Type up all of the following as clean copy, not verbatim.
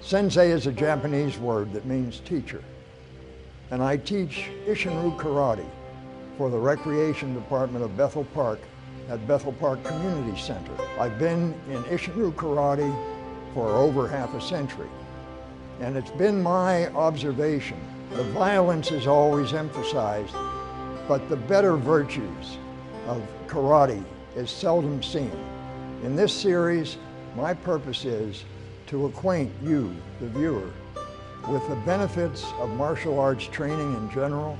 Sensei is a Japanese word that means teacher. And I teach Isshin-Ryu Karate for the Recreation Department of Bethel Park at Bethel Park Community Center. I've been in Isshin-Ryu Karate for over half a century. And it's been my observation, the violence is always emphasized, but the better virtues of karate is seldom seen. In this series, my purpose is to acquaint you, the viewer, with the benefits of martial arts training in general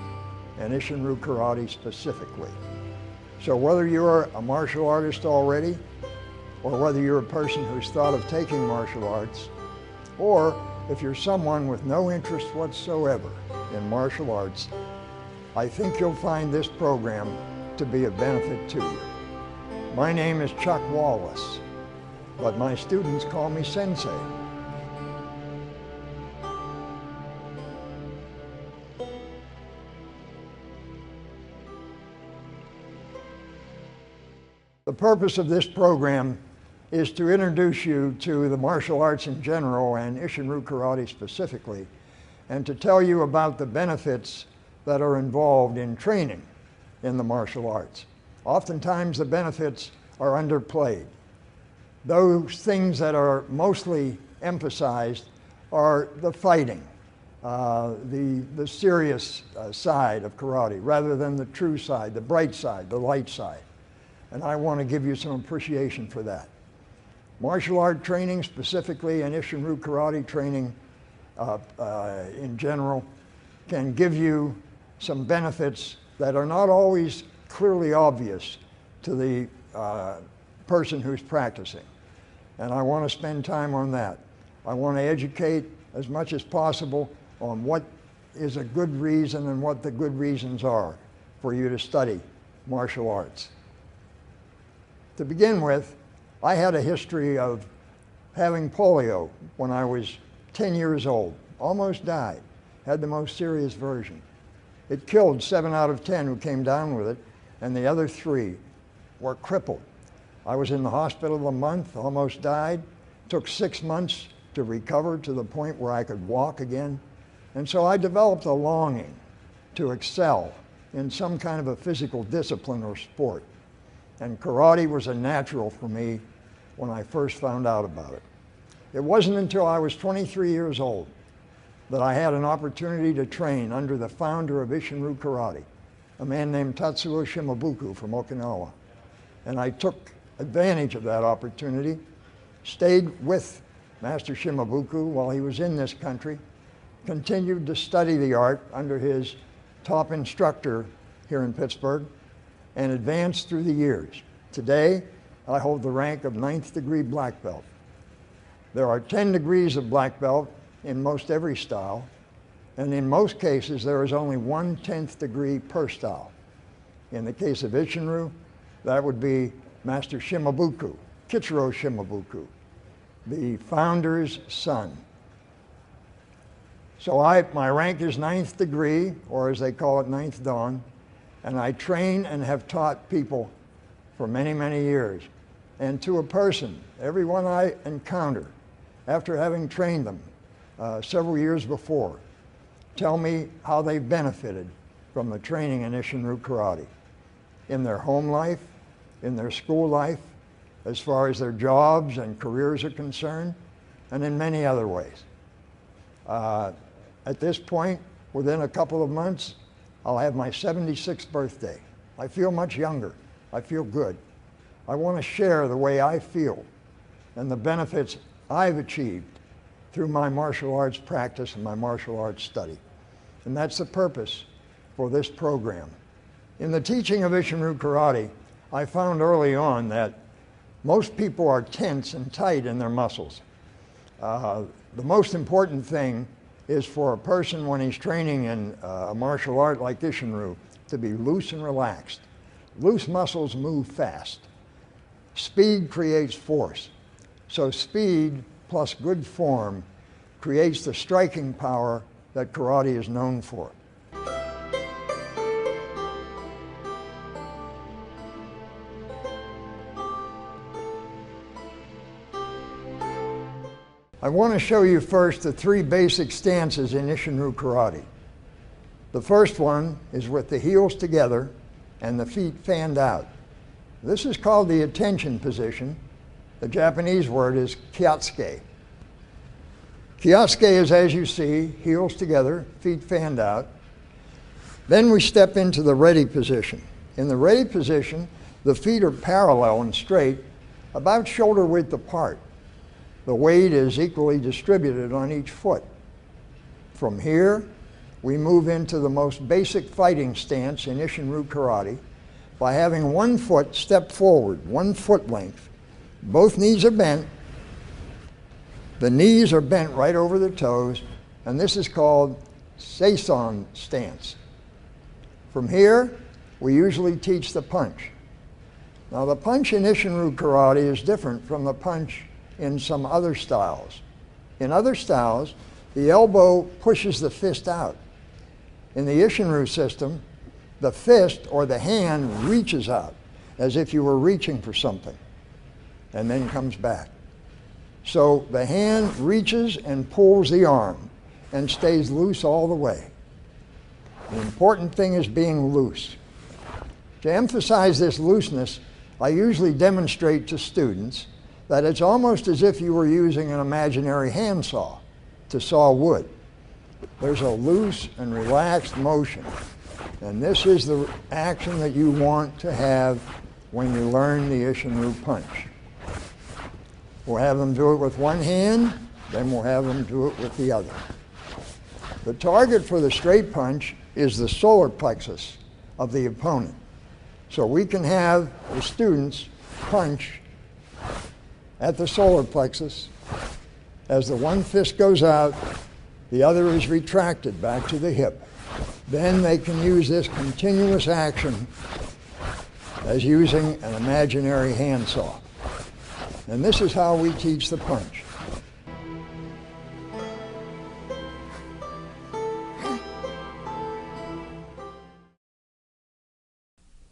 and Isshin-Ryu Karate specifically. So whether you're a martial artist already, or whether you're a person who's thought of taking martial arts, or if you're someone with no interest whatsoever in martial arts, I think you'll find this program to be of benefit to you. My name is Chuck Wallace, but my students call me Sensei. The purpose of this program is to introduce you to the martial arts in general and Isshin-Ryu Karate specifically, and to tell you about the benefits that are involved in training in the martial arts. Oftentimes the benefits are underplayed. Those things that are mostly emphasized are the fighting, the serious side of karate, rather than the true side, the bright side, the light side. And I want to give you some appreciation for that. Martial art training, specifically and Isshin-Ryu Karate training in general, can give you some benefits that are not always clearly obvious to the person who's practicing. And I want to spend time on that. I want to educate as much as possible on what is a good reason and what the good reasons are for you to study martial arts. To begin with, I had a history of having polio when I was 10 years old. Almost died. Had the most serious version. It killed 7 out of 10 who came down with it, and the other 3 were crippled. I was in the hospital a month, almost died. Took 6 months to recover to the point where I could walk again. And so I developed a longing to excel in some kind of a physical discipline or sport. And karate was a natural for me when I first found out about it. It wasn't until I was 23 years old that I had an opportunity to train under the founder of Isshin-Ryu Karate, a man named Tatsuo Shimabuku from Okinawa. And I took advantage of that opportunity, stayed with Master Shimabuku while he was in this country, continued to study the art under his top instructor here in Pittsburgh, and advanced through the years. Today, I hold the rank of 9th degree black belt. There are 10 degrees of black belt in most every style, and in most cases there is only 1/10th degree per style. In the case of Isshin-Ryu, that would be Master Shimabuku, Kichiro Shimabuku, the founder's son. So my rank is 9th degree, or as they call it, 9th Dan, and I train and have taught people for many, many years. And to a person, everyone I encounter, after having trained them several years before, tell me how they benefited from the training in Isshin-Ryu Karate, in their home life, in their school life, as far as their jobs and careers are concerned, and in many other ways. At this point, within a couple of months, I'll have my 76th birthday. I feel much younger. I feel good. I want to share the way I feel and the benefits I've achieved through my martial arts practice and my martial arts study. And that's the purpose for this program. In the teaching of Isshin-Ryu Karate, I found early on that most people are tense and tight in their muscles. The most important thing is for a person when he's training in a martial art like Isshin-Ryu to be loose and relaxed. Loose muscles move fast. Speed creates force. So speed plus good form creates the striking power that karate is known for. I want to show you first the three basic stances in Isshin-Ryu Karate. The first one is with the heels together and the feet fanned out. This is called the attention position. The Japanese word is kyatsuke. Kyatsuke is, as you see, heels together, feet fanned out. Then we step into the ready position. In the ready position, the feet are parallel and straight, about shoulder width apart. The weight is equally distributed on each foot. From here, we move into the most basic fighting stance in Isshin-Ryu Karate by having one foot step forward, 1 foot length. Both knees are bent. The knees are bent right over the toes, and this is called Seison stance. From here, we usually teach the punch. Now, the punch in Isshin-Ryu Karate is different from the punch in some other styles. In other styles, the elbow pushes the fist out. In the Isshin-Ryu system, the fist or the hand reaches out as if you were reaching for something and then comes back. So the hand reaches and pulls the arm and stays loose all the way. The important thing is being loose. To emphasize this looseness, I usually demonstrate to students that it's almost as if you were using an imaginary handsaw to saw wood. There's a loose and relaxed motion, and this is the action that you want to have when you learn the Isshin-Ryu punch. We'll have them do it with one hand, then we'll have them do it with the other. The target for the straight punch is the solar plexus of the opponent. So we can have the students punch at the solar plexus. As the one fist goes out, the other is retracted back to the hip. Then they can use this continuous action as using an imaginary handsaw. And this is how we teach the punch.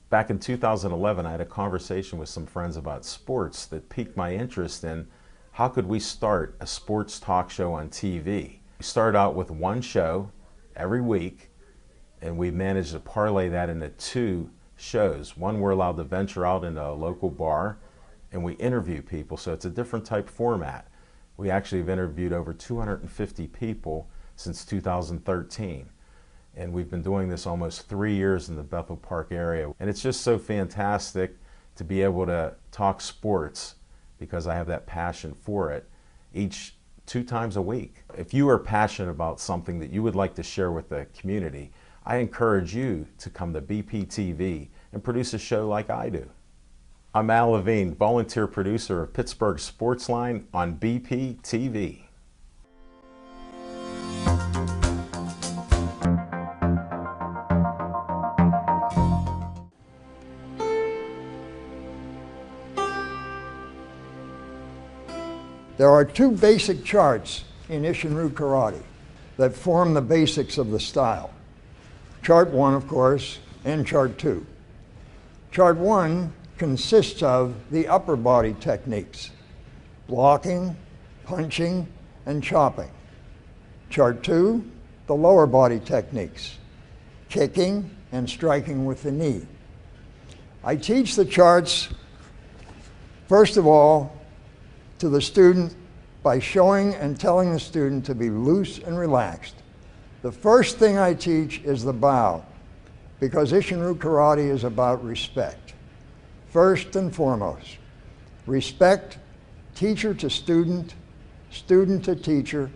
Back in 2011, I had a conversation with some friends about sports that piqued my interest in how could we start a sports talk show on TV. We started out with one show every week, and we managed to parlay that into 2 shows. One, we're allowed to venture out into a local bar and we interview people, so it's a different type format. We actually have interviewed over 250 people since 2013. And we've been doing this almost 3 years in the Bethel Park area. And it's just so fantastic to be able to talk sports because I have that passion for it 2 times a week. If you are passionate about something that you would like to share with the community, I encourage you to come to BPTV and produce a show like I do. I'm Al Levine, volunteer producer of Pittsburgh Sportsline on BPTV. There are 2 basic charts in Isshin-Ryu Karate that form the basics of the style. Chart 1, of course, and Chart 2. Chart 1 consists of the upper body techniques: blocking, punching, and chopping. Chart 2, the lower body techniques: kicking and striking with the knee. I teach the charts, first of all, to the student by showing and telling the student to be loose and relaxed. The first thing I teach is the bow, because Isshin-Ryu Karate is about respect. First and foremost, respect teacher to student, student to teacher,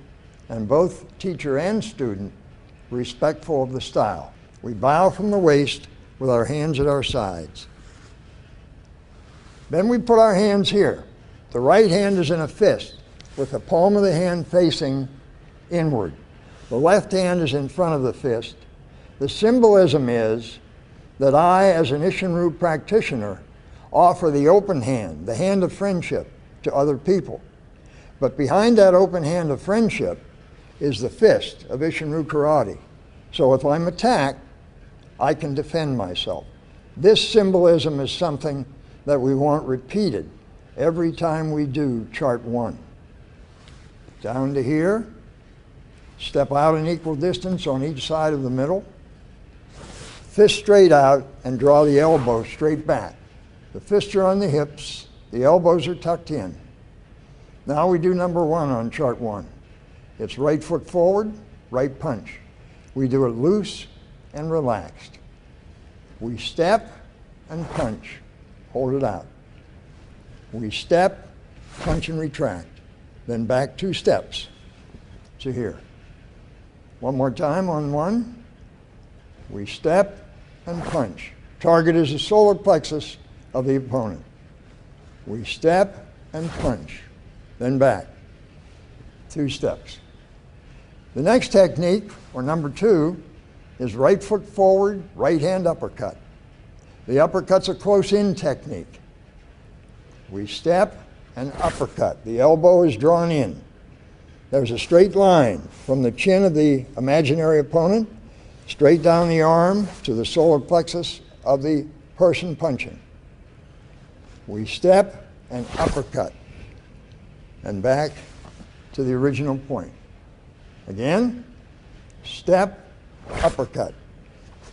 and both teacher and student respectful of the style. We bow from the waist with our hands at our sides. Then we put our hands here. The right hand is in a fist with the palm of the hand facing inward. The left hand is in front of the fist. The symbolism is that I, as an Isshin-Ryu practitioner, offer the open hand, the hand of friendship, to other people. But behind that open hand of friendship is the fist of Isshin-Ryu Karate. So if I'm attacked, I can defend myself. This symbolism is something that we want repeated every time we do Chart 1. down to here, step out an equal distance on each side of the middle, fist straight out and draw the elbow straight back. The fists are on the hips, the elbows are tucked in. Now we do number 1 on chart 1. It's right foot forward, right punch. We do it loose and relaxed. We step and punch, hold it out. We step, punch and retract, then back 2 steps to here. One more time on 1. We step and punch. Target is the solar plexus of the opponent. We step and punch, then back 2 steps. The next technique, or number 2, is right foot forward, right hand uppercut. The uppercut's a close-in technique. We step and uppercut. The elbow is drawn in. There's a straight line from the chin of the imaginary opponent, straight down the arm to the solar plexus of the person punching. We step and uppercut, and back to the original point. Again, step, uppercut.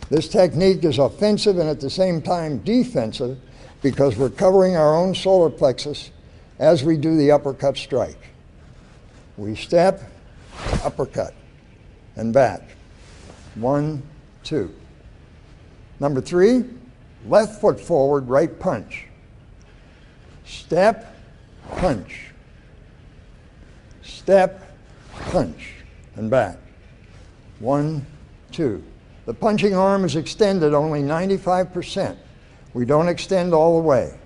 This technique is offensive and at the same time defensive because we're covering our own solar plexus as we do the uppercut strike. We step, uppercut, and back. 1, 2. Number 3, left foot forward, right punch. Step, punch. Step, punch, and back. 1, 2. The punching arm is extended only 95%. We don't extend all the way.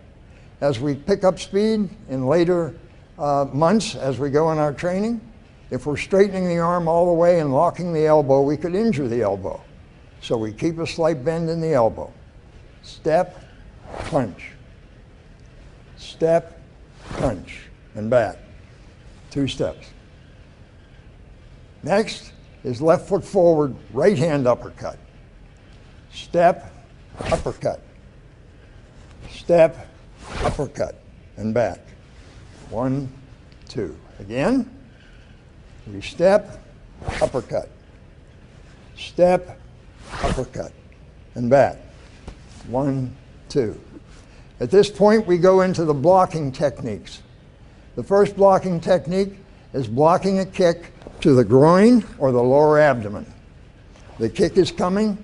As we pick up speed in later months as we go in our training, if we're straightening the arm all the way and locking the elbow, we could injure the elbow. So we keep a slight bend in the elbow. Step, punch. Step, punch, and back. 2 steps. Next is left foot forward, right hand uppercut. Step, uppercut. Step, uppercut, and back. 1, 2. Again, we step, uppercut. Step, uppercut, and back. 1, 2. At this point, we go into the blocking techniques. The first blocking technique is blocking a kick to the groin or the lower abdomen. The kick is coming.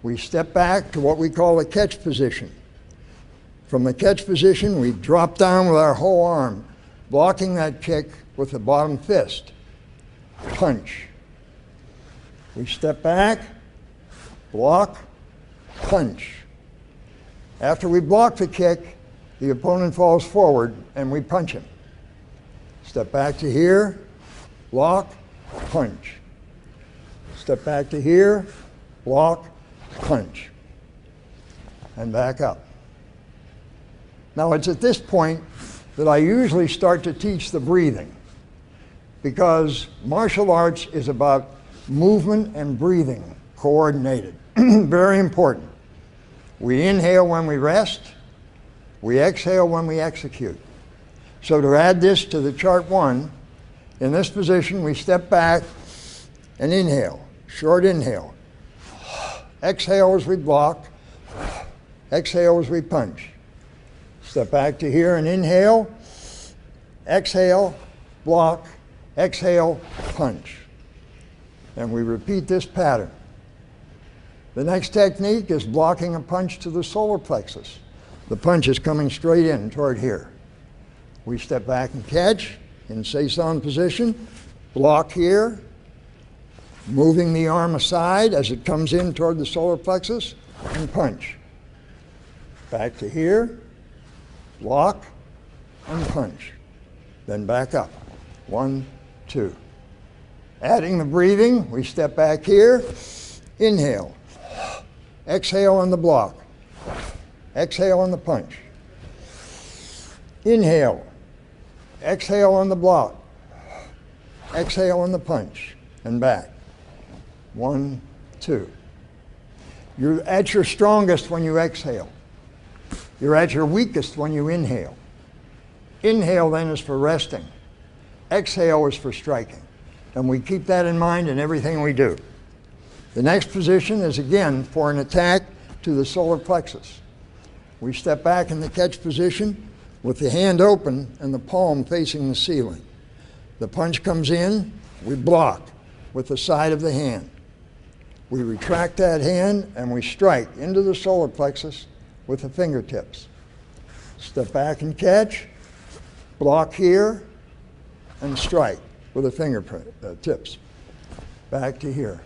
We step back to what we call the catch position. From the catch position, we drop down with our whole arm, blocking that kick with the bottom fist. Punch. We step back, block, punch. After we block the kick, the opponent falls forward and we punch him. Step back to here, block, punch. Step back to here, block, punch. And back up. Now it's at this point that I usually start to teach the breathing, because martial arts is about movement and breathing coordinated. Very important. We inhale when we rest. We exhale when we execute. So to add this to the chart 1, in this position we step back and inhale, short inhale. Exhale as we block. Exhale as we punch. Step back to here and inhale. Exhale, block. Exhale, punch. And we repeat this pattern. The next technique is blocking a punch to the solar plexus. The punch is coming straight in toward here. We step back and catch in Seisson position, block here, moving the arm aside as it comes in toward the solar plexus, and punch. Back to here, block, and punch. Then back up. 1, 2. Adding the breathing, we step back here, inhale. Exhale on the block. Exhale on the punch. Inhale. Exhale on the block. Exhale on the punch. And back. 1, 2. You're at your strongest when you exhale. You're at your weakest when you inhale. Inhale then is for resting. exhale is for striking. And we keep that in mind in everything we do. The next position is again for an attack to the solar plexus. We step back in the catch position with the hand open and the palm facing the ceiling. The punch comes in, we block with the side of the hand. We retract that hand and we strike into the solar plexus with the fingertips. Step back and catch, block here, and strike with the fingertips. Back to here.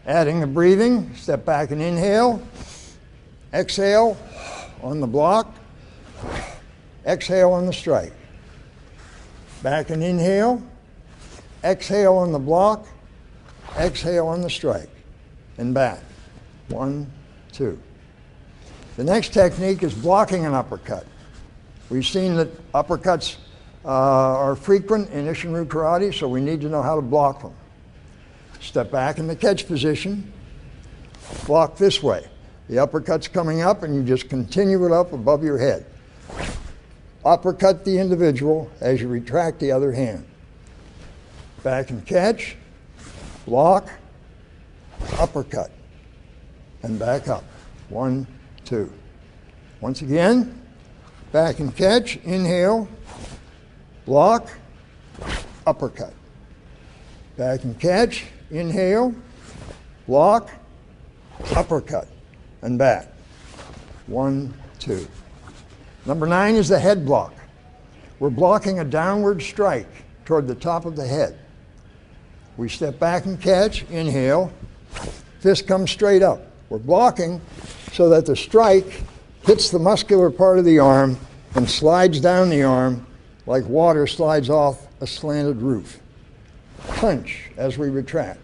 Adding the breathing, step back and inhale, exhale on the block, exhale on the strike. Back and inhale, exhale on the block, exhale on the strike, and back. 1, 2. The next technique is blocking an uppercut. We've seen that uppercuts are frequent in Isshin-Ryu Karate, so we need to know how to block them. Step back in the catch position, block this way. The uppercut's coming up and you just continue it up above your head. Uppercut the individual as you retract the other hand. Back and catch, block, uppercut, and back up. 1, 2. Once again, back and catch, inhale, block, uppercut. Back and catch, inhale, block, uppercut, and back. 1, 2. Number 9 is the head block. We're blocking a downward strike toward the top of the head. We step back and catch, inhale, fist comes straight up. We're blocking so that the strike hits the muscular part of the arm and slides down the arm like water slides off a slanted roof. Punch as we retract.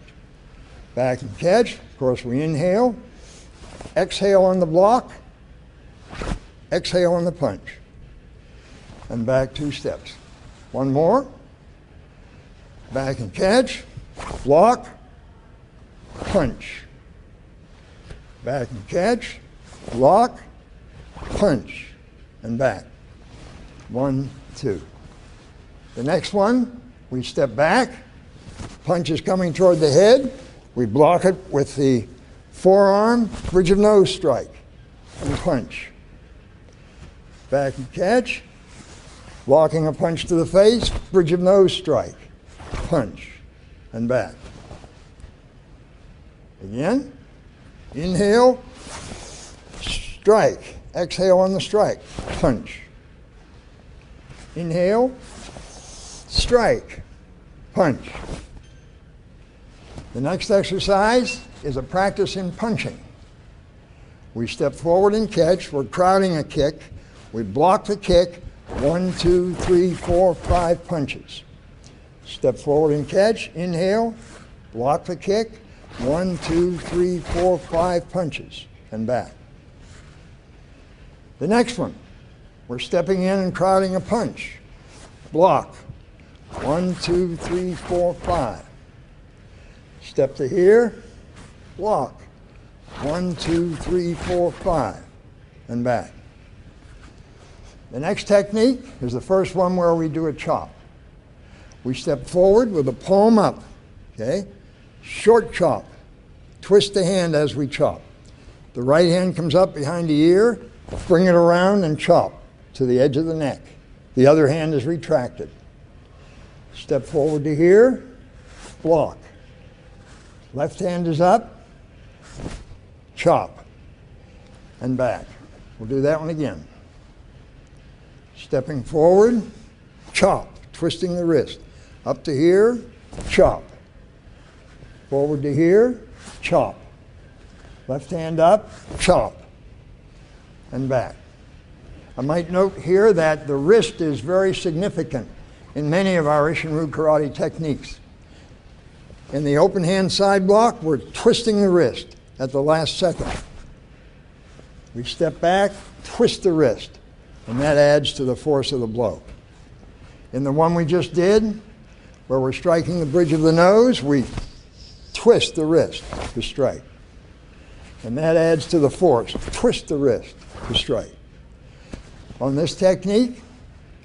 Back and catch. Of course, we inhale, exhale on the block, exhale on the punch, and back 2 steps. One more. Back and catch, block, punch. Back and catch, block, punch, and back. 1, 2. The next one, we step back, punch is coming toward the head, we block it with the forearm, bridge of nose strike, and punch. Back and catch, blocking a punch to the face, bridge of nose strike, punch, and back. Again, inhale, strike, exhale on the strike, punch. Inhale, strike, punch. The next exercise is a practice in punching. We step forward and catch, we're crowding a kick, we block the kick, 1, 2, 3, 4, 5 punches. Step forward and catch, inhale, block the kick, 1, 2, 3, 4, 5 punches, and back. The next one, we're stepping in and crowding a punch. Block, 1, 2, 3, 4, 5. Step to here, block, 1, 2, 3, 4, 5, and back. The next technique is the first one where we do a chop. We step forward with the palm up, okay? Short chop. Twist the hand as we chop. The right hand comes up behind the ear, bring it around and chop to the edge of the neck. The other hand is retracted. Step forward to here, block. Left hand is up, chop, and back. We'll do that one again. Stepping forward, chop, twisting the wrist. Up to here, chop. Forward to here, chop. Left hand up, chop, and back. I might note here that the wrist is very significant in many of our Isshin-Ryu Karate techniques. In the open hand side block, we're twisting the wrist at the last second. We step back, twist the wrist, and that adds to the force of the blow. In the one we just did, where we're striking the bridge of the nose, we twist the wrist to strike. And that adds to the force. Twist the wrist to strike. On this technique,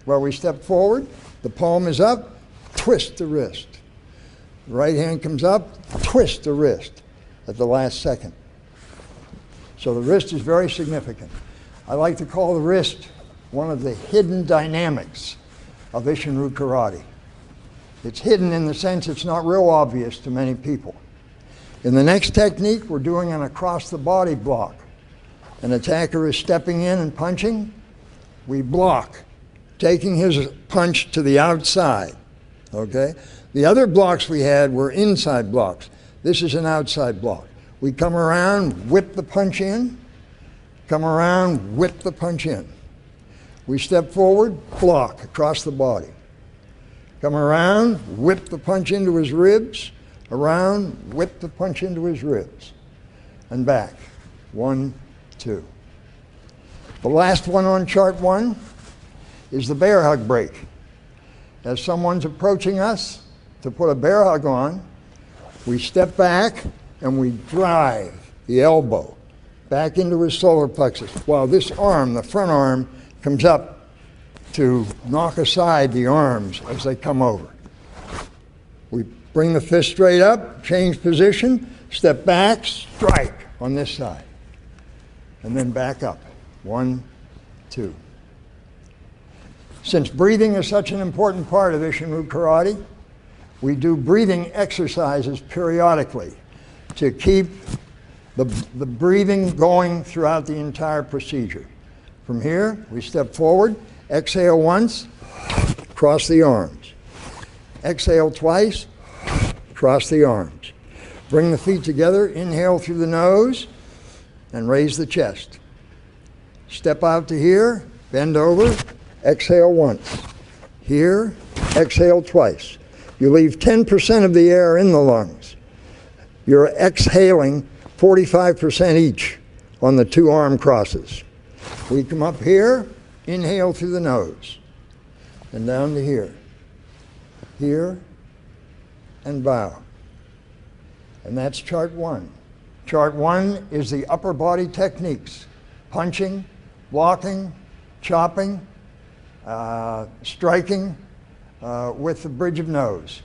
where we step forward, The palm is up, twist the wrist. The right hand comes up, twist the wrist at the last second. So the wrist is very significant. I like to call the wrist one of the hidden dynamics of Isshin-Ryu Karate. It's hidden in the sense it's not real obvious to many people. In the next technique, we're doing an across-the-body block. An attacker is stepping in and punching. We block, taking his punch to the outside, okay? The other blocks we had were inside blocks. This is an outside block. We come around, whip the punch in, come around, whip the punch in. We step forward, block across the body. Come around, whip the punch into his ribs, around, whip the punch into his ribs, and back. 1, 2. The last one on chart 1 is the bear hug break. As someone's approaching us to put a bear hug on, we step back and we drive the elbow back into his solar plexus while this arm, the front arm, comes up to knock aside the arms as they come over. We bring the fist straight up, change position, step back, strike on this side, and then back up. 1, 2. Since breathing is such an important part of Isshin-Ryu Karate, we do breathing exercises periodically to keep the breathing going throughout the entire procedure. From here, we step forward, exhale once, cross the arms. Exhale twice, cross the arms. Bring the feet together, inhale through the nose, and raise the chest. Step out to here, bend over, exhale once. Here, exhale twice. You leave 10% of the air in the lungs. You're exhaling 45% each on the 2 arm crosses. We come up here, inhale through the nose, and down to here, and bow. And that's chart 1. Chart 1 is the upper body techniques: punching, blocking, chopping, striking with the bridge of nose.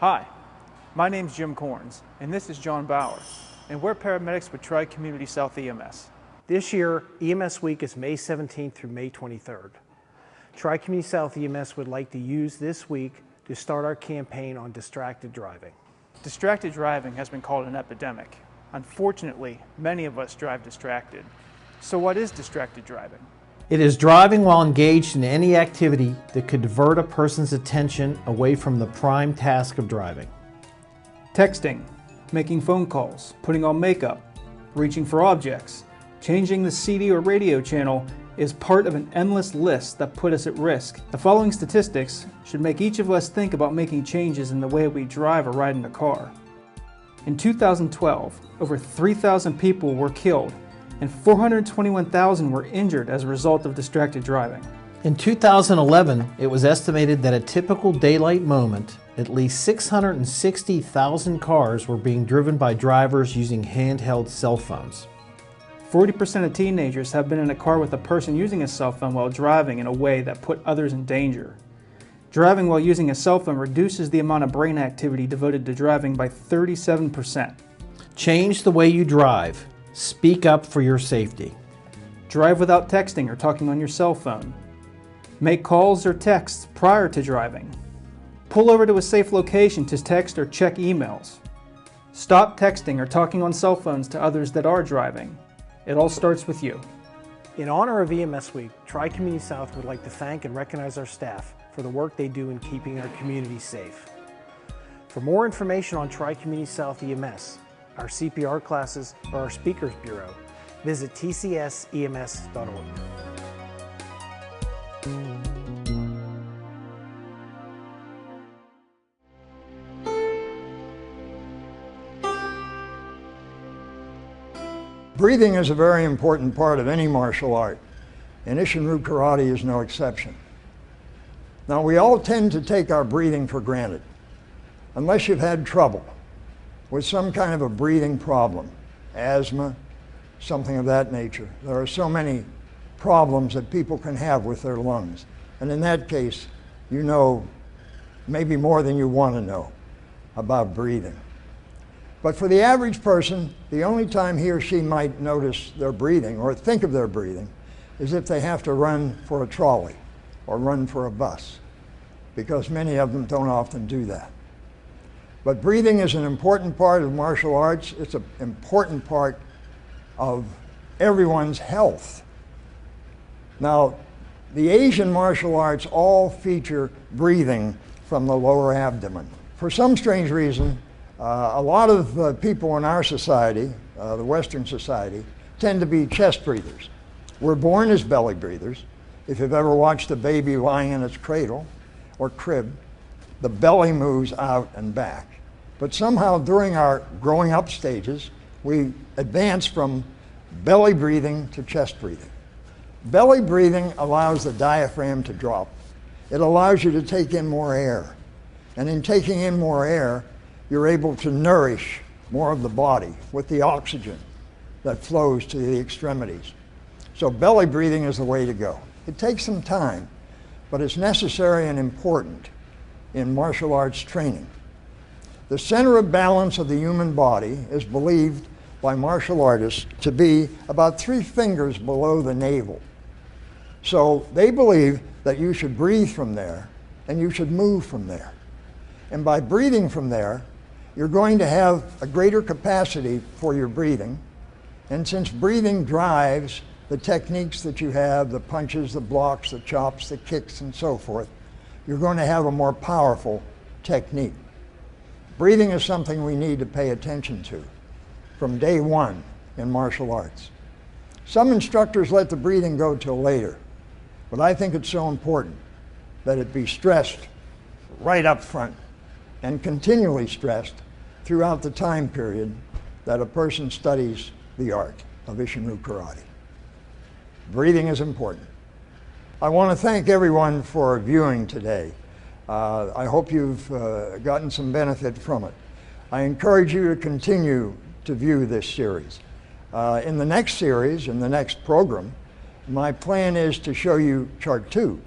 Hi, my name's Jim Corns, and this is John Bauer, and we're paramedics with Tri-Community South EMS. This year, EMS Week is May 17th through May 23rd. Tri-Community South EMS would like to use this week to start our campaign on distracted driving. Distracted driving has been called an epidemic. Unfortunately, many of us drive distracted. So what is distracted driving? It is driving while engaged in any activity that could divert a person's attention away from the prime task of driving. Texting, making phone calls, putting on makeup, reaching for objects, changing the CD or radio channel is part of an endless list that put us at risk. The following statistics should make each of us think about making changes in the way we drive or ride in a car. In 2012, over 3,000 people were killed and 421,000 were injured as a result of distracted driving. In 2011, it was estimated that at a typical daylight moment, at least 660,000 cars were being driven by drivers using handheld cell phones. 40% of teenagers have been in a car with a person using a cell phone while driving in a way that put others in danger. Driving while using a cell phone reduces the amount of brain activity devoted to driving by 37%. Change the way you drive. Speak up for your safety. Drive without texting or talking on your cell phone. Make calls or texts prior to driving. Pull over to a safe location to text or check emails. Stop texting or talking on cell phones to others that are driving. It all starts with you. In honor of EMS Week, Tri-Community South would like to thank and recognize our staff for the work they do in keeping our community safe. For more information on Tri-Community South EMS, our CPR classes, or our Speakers Bureau, visit tcsems.org. Breathing is a very important part of any martial art, and Isshin-Ryu Karate is no exception. Now, we all tend to take our breathing for granted, unless you've had trouble with some kind of a breathing problem, asthma, something of that nature. There are so many problems that people can have with their lungs. And in that case, you know maybe more than you want to know about breathing. But for the average person, the only time he or she might notice their breathing or think of their breathing is if they have to run for a trolley or run for a bus, because many of them don't often do that. But breathing is an important part of martial arts. It's an important part of everyone's health. Now, the Asian martial arts all feature breathing from the lower abdomen. For some strange reason, a lot of people in our society, the Western society, tend to be chest breathers. We're born as belly breathers. If you've ever watched a baby lying in its cradle or crib, the belly moves out and back. But somehow during our growing up stages, we advance from belly breathing to chest breathing. Belly breathing allows the diaphragm to drop. It allows you to take in more air. And in taking in more air, you're able to nourish more of the body with the oxygen that flows to the extremities. So belly breathing is the way to go. It takes some time, but it's necessary and important in martial arts training. The center of balance of the human body is believed by martial artists to be about 3 fingers below the navel. So they believe that you should breathe from there and you should move from there. And by breathing from there, you're going to have a greater capacity for your breathing. And since breathing drives the techniques that you have, the punches, the blocks, the chops, the kicks, and so forth, you're going to have a more powerful technique. Breathing is something we need to pay attention to from day one in martial arts. Some instructors let the breathing go till later, but I think it's so important that it be stressed right up front and continually stressed throughout the time period that a person studies the art of Isshin-Ryu Karate. Breathing is important. I want to thank everyone for viewing today. I hope you've gotten some benefit from it. I encourage you to continue to view this series. In the next series, in the next program, my plan is to show you Chart 2.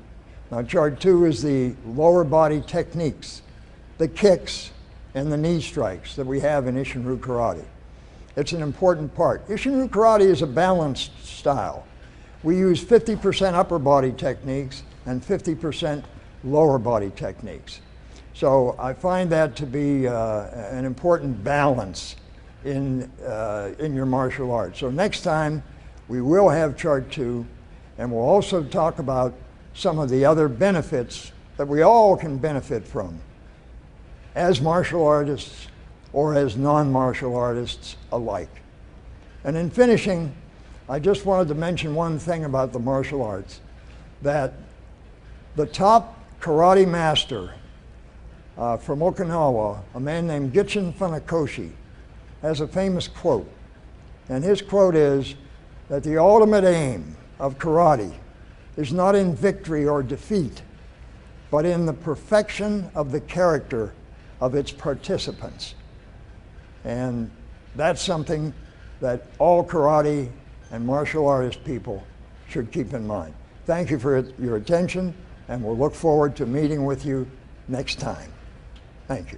Now, Chart 2 is the lower body techniques, the kicks and the knee strikes that we have in Isshin-Ryu Karate. It's an important part. Isshin-Ryu Karate is a balanced style. We use 50% upper body techniques and 50% lower body techniques. So I find that to be an important balance in your martial arts. So next time we will have Chart 2, and we'll also talk about some of the other benefits that we all can benefit from as martial artists or as non-martial artists alike. And in finishing, I just wanted to mention one thing about the martial arts, that the top karate master from Okinawa, a man named Gichin Funakoshi, has a famous quote. And his quote is that the ultimate aim of karate is not in victory or defeat, but in the perfection of the character of its participants. And that's something that all karate and martial artist people should keep in mind. Thank you for your attention, and we'll look forward to meeting with you next time. Thank you.